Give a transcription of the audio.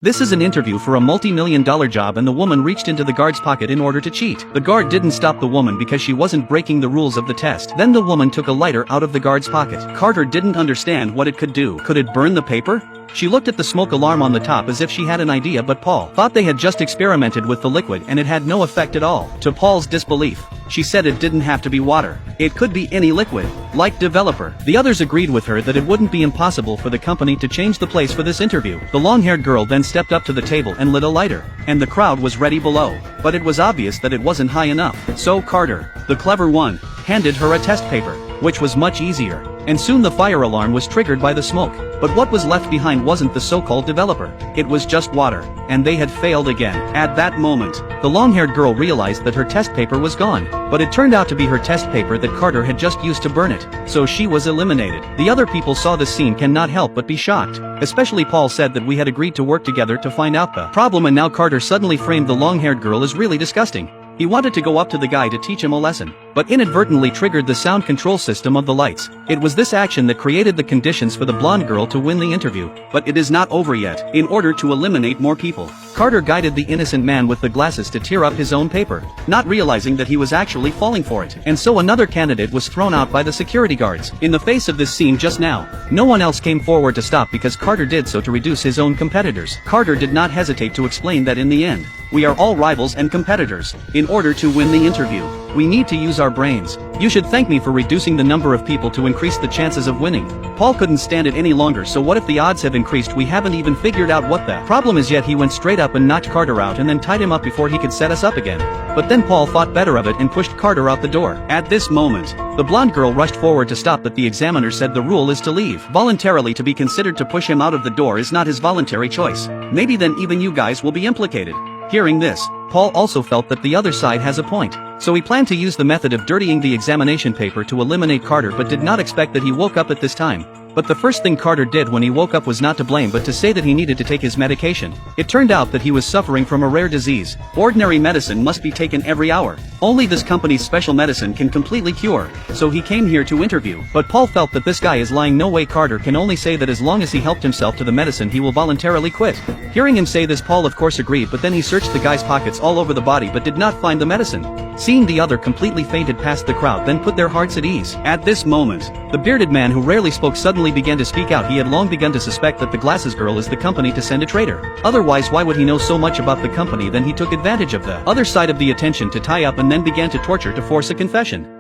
This is an interview for a multi-million-dollar job, and the woman reached into the guard's pocket in order to cheat. The guard didn't stop the woman because she wasn't breaking the rules of the test. Then the woman took a lighter out of the guard's pocket. Carter didn't understand what it could do. Could it burn the paper? She looked at the smoke alarm on the top as if she had an idea, but Paul thought they had just experimented with the liquid and it had no effect at all. To Paul's disbelief, she said it didn't have to be water. It could be any liquid, like developer. The others agreed with her that it wouldn't be impossible for the company to change the place for this interview. The long-haired girl then stepped up to the table and lit a lighter, and the crowd was ready below. But it was obvious that it wasn't high enough. So Carter, the clever one, handed her a test paper, which was much easier. And soon the fire alarm was triggered by the smoke. But what was left behind wasn't the so-called developer. It was just water, and they had failed again. At that moment, the long-haired girl realized that her test paper was gone. But it turned out to be her test paper that Carter had just used to burn it. So she was eliminated. The other people saw this scene cannot help but be shocked. Especially Paul said that we had agreed to work together to find out the problem, and now Carter suddenly framed the long-haired girl as really disgusting. He wanted to go up to the guy to teach him a lesson, but inadvertently triggered the sound control system of the lights. It was this action that created the conditions for the blonde girl to win the interview. But it is not over yet. In order to eliminate more people, Carter guided the innocent man with the glasses to tear up his own paper, not realizing that he was actually falling for it. And so another candidate was thrown out by the security guards. In the face of this scene just now, no one else came forward to stop because Carter did so to reduce his own competitors. Carter did not hesitate to explain that in the end, we are all rivals and competitors. In order to win the interview, we need to use our brains. You should thank me for reducing the number of people to increase the chances of winning. Paul couldn't stand it any longer. So what if the odds have increased? We haven't even figured out what the problem is yet. He went straight up and knocked Carter out and then tied him up before he could set us up again. But then Paul thought better of it and pushed Carter out the door. At this moment, the blonde girl rushed forward to stop, but the examiner said the rule is to leave voluntarily. To be considered to push him out of the door is not his voluntary choice. Maybe then even you guys will be implicated. Hearing this, Paul also felt that the other side has a point. So he planned to use the method of dirtying the examination paper to eliminate Carter, but did not expect that he woke up at this time. But the first thing Carter did when he woke up was not to blame but to say that he needed to take his medication. It turned out that he was suffering from a rare disease. Ordinary medicine must be taken every hour. Only this company's special medicine can completely cure. So he came here to interview. But Paul felt that this guy is lying. No way. Carter can only say that as long as he helped himself to the medicine he will voluntarily quit. Hearing him say this, Paul of course agreed, but then he searched the guy's pockets all over the body but did not find the medicine. Seeing the other completely fainted past the crowd then put their hearts at ease. At this moment, the bearded man who rarely spoke suddenly began to speak out. He had long begun to suspect that the glasses girl is the company to send a traitor. Otherwise why would he know so much about the company? Then he took advantage of the other side of the attention to tie up and then began to torture to force a confession.